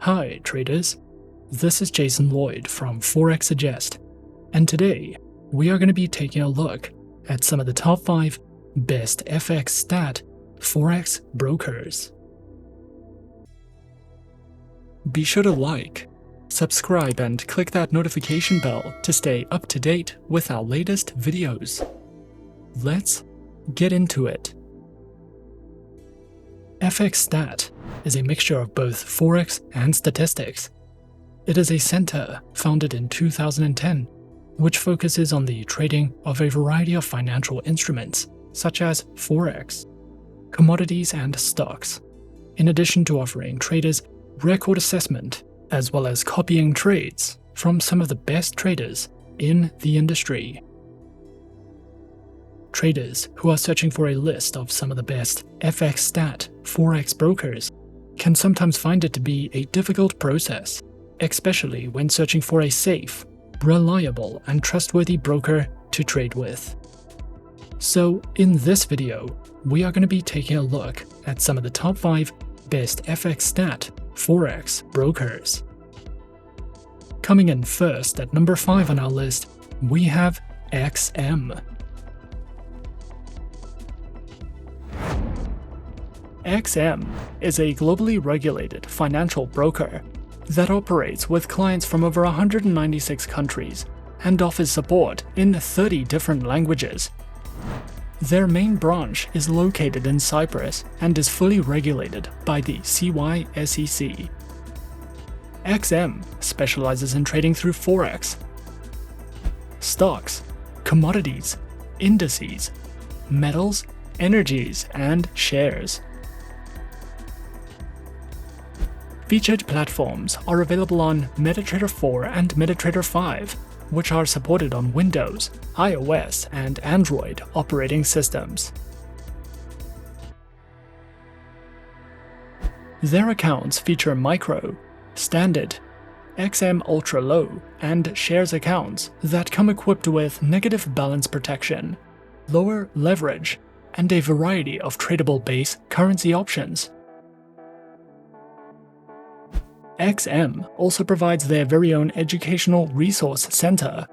Hi traders, this is Jason Lloyd from Forexsuggest, and today we are going to be taking a look at some of the top 5 best FXSTAT Forex brokers. Be sure to like, subscribe and click that notification bell to stay up to date with our latest videos. Let's get into it. FXSTAT is a mixture of both Forex and statistics. It is a center founded in 2010, which focuses on the trading of a variety of financial instruments, such as Forex, commodities, and stocks, in addition to offering traders record assessment, as well as copying trades from some of the best traders in the industry. Traders who are searching for a list of some of the best FXSTAT Forex brokers can sometimes find it to be a difficult process, especially when searching for a safe, reliable, and trustworthy broker to trade with. So in this video, we are going to be taking a look at some of the top 5 best FXSTAT Forex brokers. Coming in first at number 5 on our list, we have XM. XM is a globally regulated financial broker that operates with clients from over 196 countries and offers support in 30 different languages. Their main branch is located in Cyprus and is fully regulated by the CySEC. XM specializes in trading through Forex, stocks, commodities, indices, metals, energies, and shares. Featured platforms are available on MetaTrader 4 and MetaTrader 5, which are supported on Windows, iOS, and Android operating systems. Their accounts feature micro, standard, XM Ultra Low, and shares accounts that come equipped with negative balance protection, lower leverage, and a variety of tradable base currency options. XM also provides their very own educational resource center,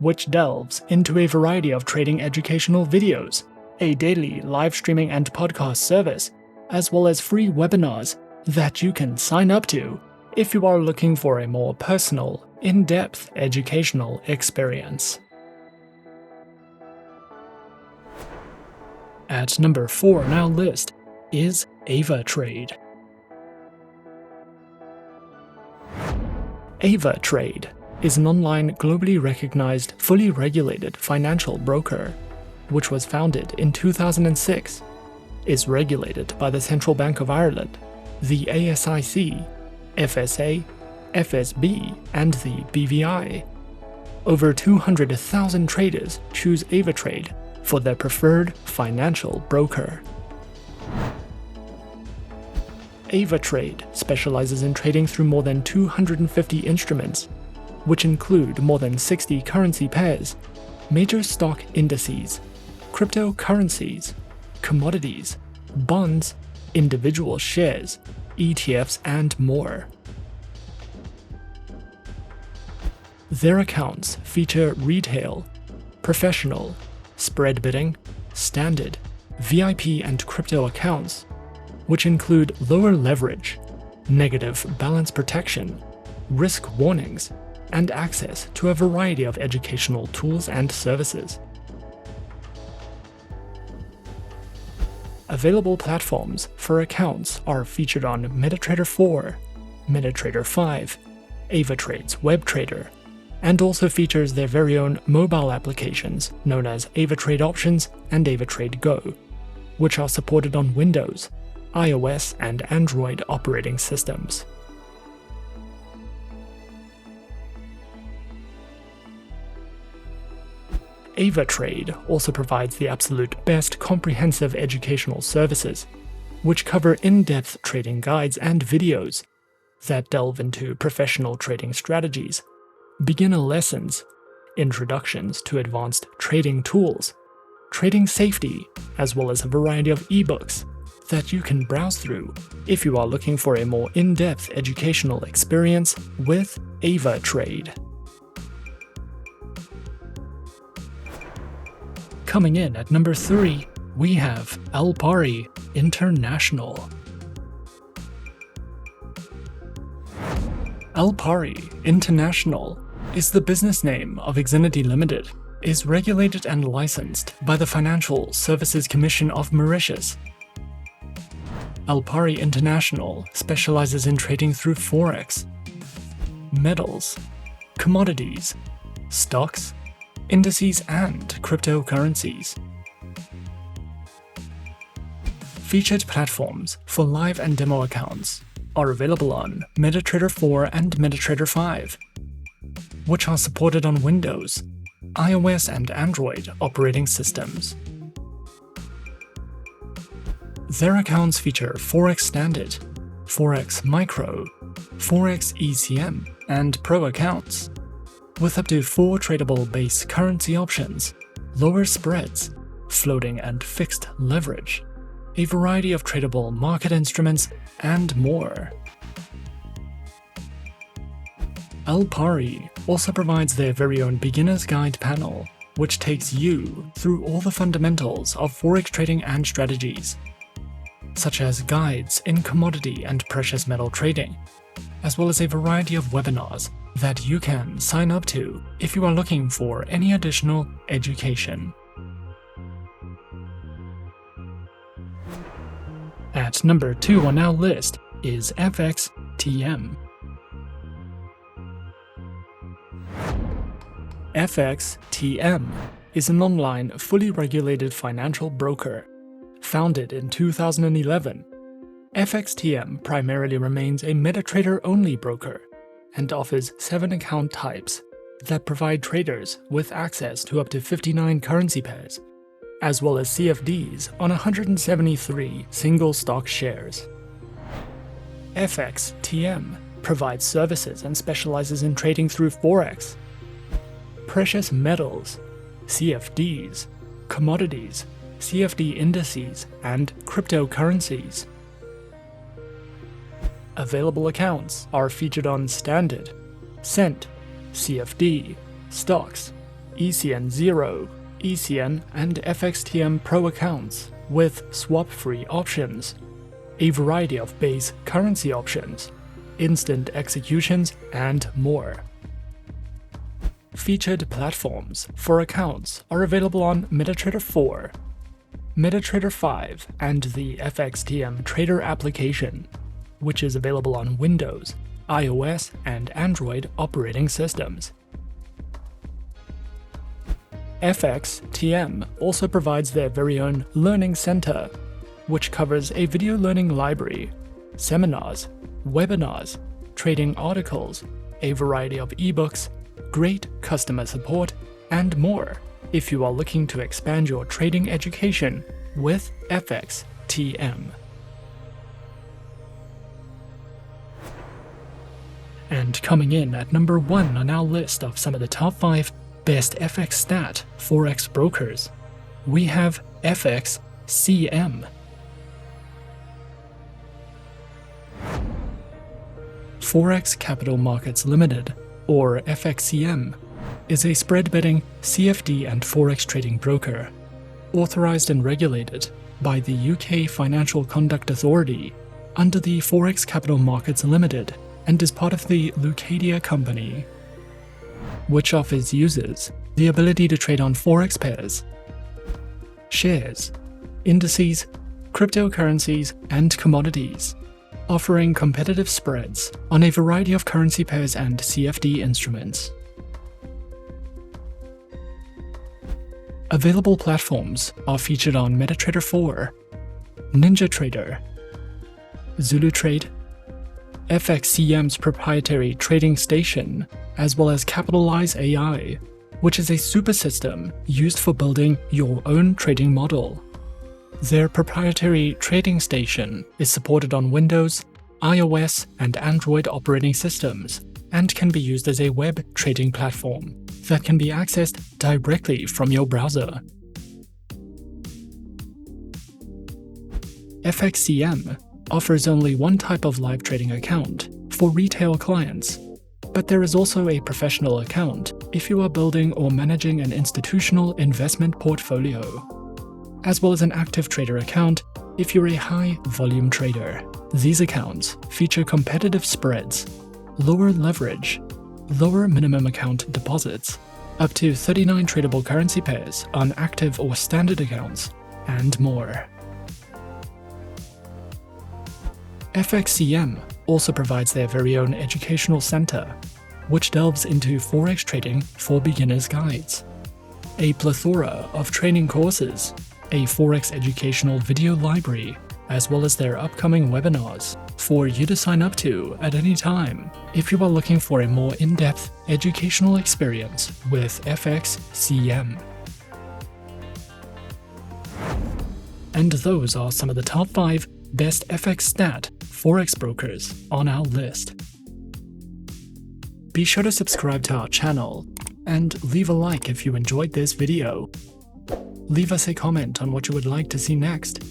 which delves into a variety of trading educational videos, a daily live streaming and podcast service, as well as free webinars that you can sign up to if you are looking for a more personal, in-depth educational experience. At number 4 on our list is Avatrade. Avatrade is an online, globally recognized, fully regulated financial broker, which was founded in 2006, is regulated by the Central Bank of Ireland, the ASIC, FSA, FSB, and the BVI. Over 200,000 traders choose Avatrade for their preferred financial broker. Avatrade specializes in trading through more than 250 instruments, which include more than 60 currency pairs, major stock indices, cryptocurrencies, commodities, bonds, individual shares, ETFs, and more. Their accounts feature retail, professional, spread bidding, standard, VIP, and crypto accounts, which include lower leverage, negative balance protection, risk warnings, and access to a variety of educational tools and services. Available platforms for accounts are featured on MetaTrader 4, MetaTrader 5, Avatrade's WebTrader, and also features their very own mobile applications known as Avatrade Options and Avatrade Go, which are supported on Windows, iOS, and Android operating systems. Avatrade also provides the absolute best comprehensive educational services, which cover in-depth trading guides and videos that delve into professional trading strategies, beginner lessons, introductions to advanced trading tools, trading safety, as well as a variety of ebooks, that you can browse through if you are looking for a more in-depth educational experience with Avatrade. Coming in at number 3, we have Alpari International. Alpari International is the business name of Xfinity Limited, is regulated and licensed by the Financial Services Commission of Mauritius. Alpari International specializes in trading through Forex, metals, commodities, stocks, indices, and cryptocurrencies. Featured platforms for live and demo accounts are available on MetaTrader 4 and MetaTrader 5, which are supported on Windows, iOS and Android operating systems. Their accounts feature Forex Standard, Forex Micro, FXCM, and Pro accounts, with up to 4 tradable base currency options, lower spreads, floating and fixed leverage, a variety of tradable market instruments, and more. Alpari also provides their very own beginner's guide panel, which takes you through all the fundamentals of Forex trading and strategies, such as guides in commodity and precious metal trading, as well as a variety of webinars that you can sign up to if you are looking for any additional education. At number 2 on our list is FXTM. FXTM is an online, fully regulated financial broker. Founded in 2011, FXTM primarily remains a MetaTrader-only broker and offers 7 account types that provide traders with access to up to 59 currency pairs, as well as CFDs on 173 single stock shares. FXTM provides services and specializes in trading through Forex, precious metals, CFDs, commodities, CFD indices, and cryptocurrencies. Available accounts are featured on Standard, Cent, CFD, Stocks, ECN0, ECN, and FXTM Pro accounts with swap-free options, a variety of base currency options, instant executions, and more. Featured platforms for accounts are available on MetaTrader 4, MetaTrader 5, and the FXTM Trader application, which is available on Windows, iOS, and Android operating systems. FXTM also provides their very own Learning Center, which covers a video learning library, seminars, webinars, trading articles, a variety of ebooks, great customer support, and more if you are looking to expand your trading education with FXTM. And coming in at number 1 on our list of some of the top 5 best FXSTAT Forex brokers, we have FXCM. Forex Capital Markets Limited, or FXCM, is a spread betting, CFD and Forex trading broker, authorized and regulated by the UK Financial Conduct Authority under the Forex Capital Markets Limited, and is part of the Lucadia Company, which offers users the ability to trade on Forex pairs, shares, indices, cryptocurrencies, and commodities, offering competitive spreads on a variety of currency pairs and CFD instruments. Available platforms are featured on MetaTrader 4, NinjaTrader, ZuluTrade, FXCM's proprietary trading station, as well as Capitalize AI, which is a super system used for building your own trading model. Their proprietary trading station is supported on Windows, iOS, and Android operating systems, and can be used as a web trading platform that can be accessed directly from your browser. FXCM offers only one type of live trading account for retail clients, but there is also a professional account if you are building or managing an institutional investment portfolio, as well as an active trader account if you're a high-volume trader. These accounts feature competitive spreads, lower leverage, lower minimum account deposits, up to 39 tradable currency pairs on active or standard accounts, and more. FXCM also provides their very own educational center, which delves into Forex trading for beginners guides, a plethora of training courses, a Forex educational video library, as well as their upcoming webinars for you to sign up to at any time if you are looking for a more in-depth educational experience with FXCM. And those are some of the top 5 best FXSTAT Forex brokers on our list. Be sure to subscribe to our channel and leave a like if you enjoyed this video. Leave us a comment on what you would like to see next.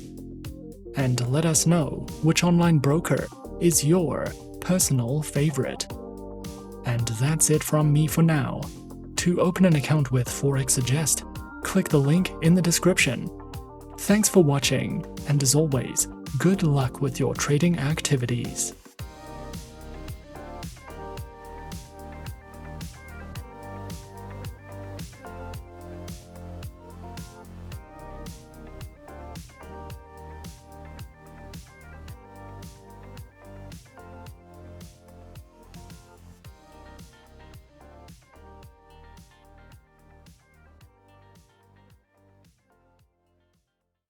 And let us know which online broker is your personal favorite. And that's it from me for now. To open an account with Forexsuggest, click the link in the description. Thanks for watching, and as always, good luck with your trading activities.